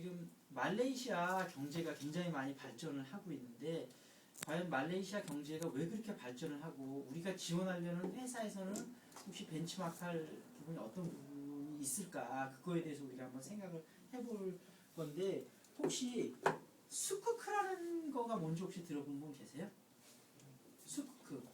지금 말레이시아 경제가 굉장히 많이 발전을 하고 있는데 과연 말레이시아 경제가 왜 그렇게 발전을 하고 우리가 지원하려는 회사에서는 혹시 벤치마크할 부분이 어떤 부분이 있을까 그거에 대해서 우리가 한번 생각을 해볼 건데 혹시 수쿠크라는 거가 뭔지 혹시 들어본 분 계세요? 수쿠크.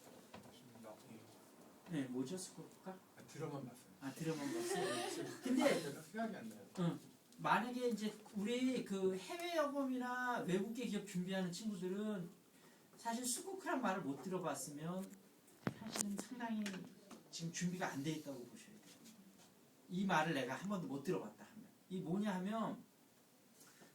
네, 뭐죠 수쿠크가? 들어만 봤어요. 아 들어만 봤어요. 근데 생각이 안 나요. 만약에 이제 우리 그 해외 영업이나 외국계 기업 준비하는 친구들은 사실 수쿠크란 말을 못 들어봤으면 사실은 상당히 지금 준비가 안 돼 있다고 보셔야 돼요. 이 말을 내가 한 번도 못 들어봤다 하면 이 뭐냐 하면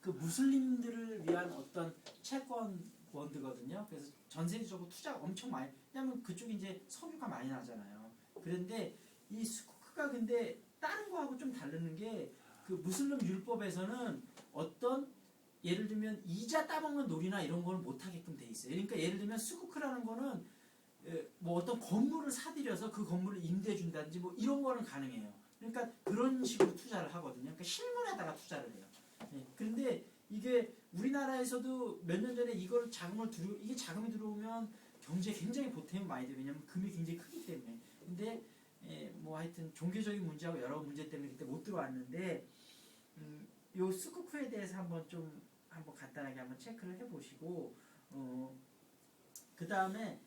그 무슬림들을 위한 어떤 채권 펀드거든요. 그래서 전 세계적으로 투자가 엄청 많이 왜냐면 그쪽이 이제 석유가 많이 나잖아요. 그런데 이 수쿠크가 근데 다른 거하고 좀 다르는 게 그 무슬림 율법에서는 어떤 예를 들면 이자 따먹는 놀이나 이런 거는 못 하게끔 돼 있어요. 그러니까 예를 들면 수쿠크라는 거는 뭐 어떤 건물을 사들여서 그 건물을 임대해 준다든지 뭐 이런 거는 가능해요. 그러니까 그런 식으로 투자를 하거든요. 그러니까 실물에다가 투자를 해요. 그런데 이게 우리나라에서도 몇 년 전에 이걸 이게 자금이 들어오면 경제에 굉장히 보탬이 많이 돼요. 왜냐하면 금이 굉장히 크기 때문에. 근데 뭐 하여튼 종교적인 문제하고 여러 문제 때문에 그때 못 들어왔는데 요 수쿠크에 대해서 한번 간단하게 한번 체크를 해보시고 그 다음에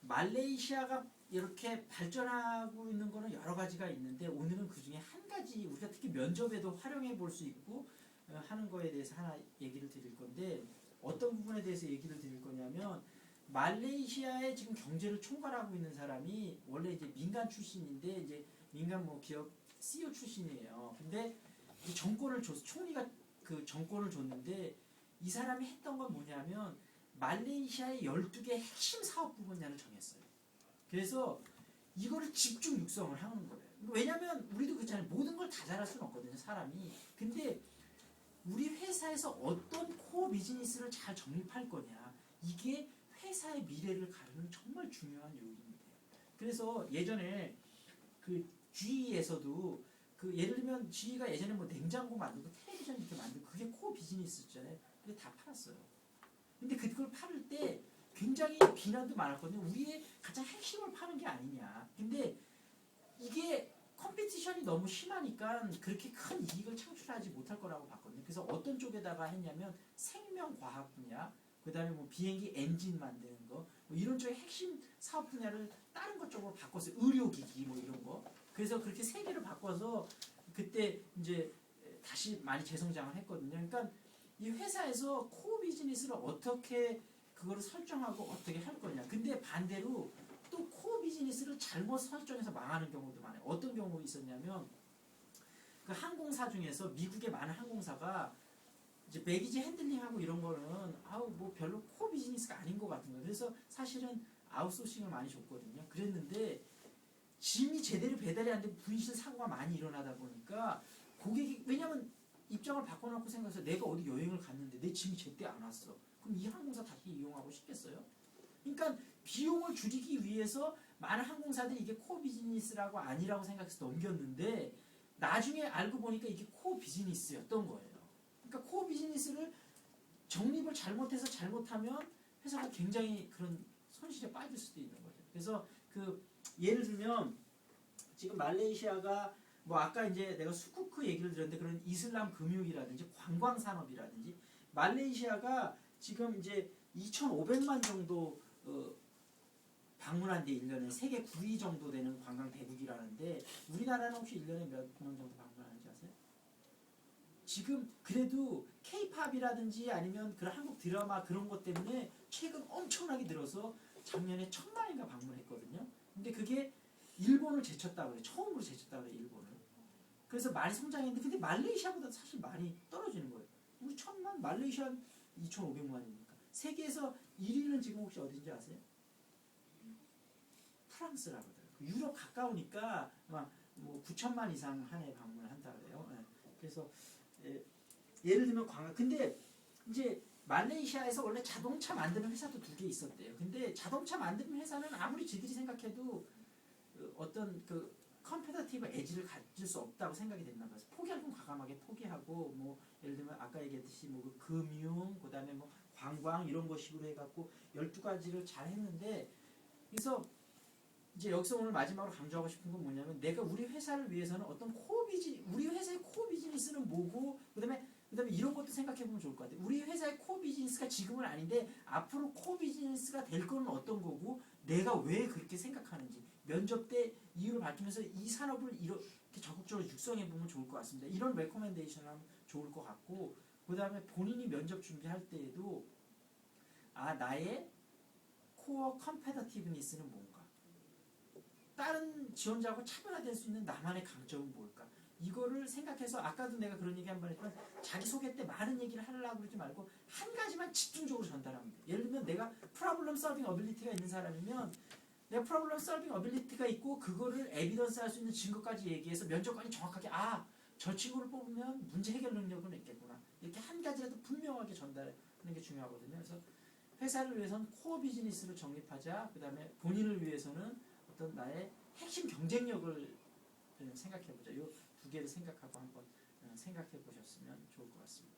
말레이시아가 이렇게 발전하고 있는 거는 여러 가지가 있는데 오늘은 그 중에 한 가지 우리가 특히 면접에도 활용해 볼 수 있고 하는 거에 대해서 하나 얘기를 드릴 건데 어떤 부분에 대해서 얘기를 드릴 거냐면 말레이시아의 지금 경제를 총괄하고 있는 사람이 원래 이제 민간 출신인데 이제 민간 뭐 기업 CEO 출신이에요. 근데 이 정권을 줬어. 총리가 그 정권을 줬는데 이 사람이 했던 건 뭐냐면 말레이시아의 12개 핵심 사업 분야를 정했어요. 그래서 이거를 집중 육성을 하는 거예요. 왜냐면 우리도 그렇잖아요. 모든 걸 다 잘할 수는 없거든요. 사람이. 근데 우리 회사에서 어떤 코어 비즈니스를 잘 정립할 거냐. 이게 회사의 미래를 가르는 정말 중요한 요인입니다. 그래서 예전에 그 GE에서도 그 예를 들면 GE가 예전에 뭐 냉장고 만들고 텔레비전 이렇게 만들고 그게 코어 비즈니스였잖아요. 그게 다 팔았어요. 근데 그걸 팔을 때 굉장히 비난도 많았거든요. 우리의 가장 핵심을 파는 게 아니냐. 근데 이게 컴피티션이 너무 심하니까 그렇게 큰 이익을 창출하지 못할 거라고 봤거든요. 그래서 어떤 쪽에다가 했냐면 생명과학 분야, 그 다음에 뭐 비행기 엔진 만드는 거, 뭐 이런 쪽의 핵심 사업 분야를 다른 것 쪽으로 바꿨어요. 의료기기 뭐 이런 거. 그래서 그렇게 세 개를 바꿔서 그때 이제 다시 많이 재성장을 했거든요. 그러니까 이 회사에서 코어 비즈니스를 어떻게 그거를 설정하고 어떻게 할 거냐. 근데 반대로 또 코어 비즈니스를 잘못 설정해서 망하는 경우도 많아요. 어떤 경우가 있었냐면 그 항공사 중에서 미국의 많은 항공사가 이제 배기지 핸들링하고 이런 거는 뭐 별로 코어 비즈니스가 아닌 것 같은 거예요. 그래서 사실은 아웃소싱을 많이 줬거든요. 그랬는데 짐이 제대로 배달이 안 되고 분실 사고가 많이 일어나다 보니까 고객이 왜냐면 입장을 바꿔놓고 생각해서 내가 어디 여행을 갔는데 내 짐이 제때 안 왔어. 그럼 이 항공사 다시 이용하고 싶겠어요? 그러니까 비용을 줄이기 위해서 많은 항공사들이 이게 코어 비즈니스라고 아니라고 생각해서 넘겼는데 나중에 알고 보니까 이게 코어 비즈니스였던 거예요. 그러니까 코어 비즈니스를 정립을 잘못해서 잘못하면 회사가 굉장히 그런 손실에 빠질 수도 있는 거죠. 그래서 그 예를 들면 지금 말레이시아가 뭐 아까 이제 내가 수쿠크 얘기를 들었는데 그런 이슬람 금융이라든지 관광 산업이라든지 말레이시아가 지금 이제 2,500만 정도 방문한데 1년에 세계 9위 정도 되는 관광 대국이라는데 우리나라는 혹시 1년에 몇 명 정도 방문하는지 아세요? 지금 그래도 K-팝이라든지 아니면 그런 한국 드라마 그런 것 때문에 최근 엄청나게 늘어서 작년에 1,000만인가 방문했거든요. 근데 그게 일본을 제쳤다고 그래요. 처음으로 제쳤다고 그래요. 일본을. 그래서 많이 성장했는데 근데 말레이시아보다 사실 많이 떨어지는 거예요. 우리 1,000만, 말레이시아 2,500만이니까. 세계에서 1위는 지금 혹시 어딘지 아세요? 프랑스라고 하더라고요. 유럽 가까우니까 아마 뭐 9천만 이상 한 해 방문을 한다 그래요. 그래서 예를 들면 관광. 근데 이제 말레이시아에서 원래 자동차 만드는 회사도 2개 있었대요. 근데 자동차 만드는 회사는 아무리 지들이 생각해도 어떤 그 컴페터티브 에지를 가질 수 없다고 생각이 됐나 봐요. 포기할 건 과감하게 포기하고 뭐 예를 들면 아까 얘기했듯이 뭐 그 금융 그다음에 뭐 관광 이런 것식으로 해갖고 12가지를 잘 했는데 그래서 이제 여기서 오늘 마지막으로 강조하고 싶은 건 뭐냐면 내가 우리 회사를 위해서는 어떤 우리 회사의 코어 비즈니스는 뭐고 그다음에 이런 것도 생각해 보면 좋을 것 같아요. 우리 회사의 코어 비즈니스가 지금은 아닌데 앞으로 코어 비즈니스가 될 거는 어떤 거고 내가 왜 그렇게 생각하는지 면접 때 이유를 밝히면서 이 산업을 이렇게 적극적으로 육성해 보면 좋을 것 같습니다. 이런 레코멘데이션을 하면 좋을 것 같고 그다음에 본인이 면접 준비할 때에도 나의 코어 컴페터티브니스는 뭔가 다른 지원자하고 차별화될 수 있는 나만의 강점은 뭘까? 이거를 생각해서 아까도 내가 그런 얘기 한 번 했지만 자기소개 때 많은 얘기를 하려고 그러지 말고 한 가지만 집중적으로 전달하면 돼. 예를 들면 내가 프로블럼 solving ability가 있는 사람이면 내가 프로블럼 solving ability가 있고 그거를 에비던스 할 수 있는 증거까지 얘기해서 면접관이 정확하게 저 친구를 뽑으면 문제 해결 능력은 있겠구나. 이렇게 한 가지라도 분명하게 전달하는 게 중요하거든요. 그래서 회사를 위해서는 코어 비즈니스를 정립하자. 그 다음에 본인을 위해서는 어떤 나의 핵심 경쟁력을 생각해보자. 이 두 개를 생각하고 한번 생각해 보셨으면 좋을 것 같습니다.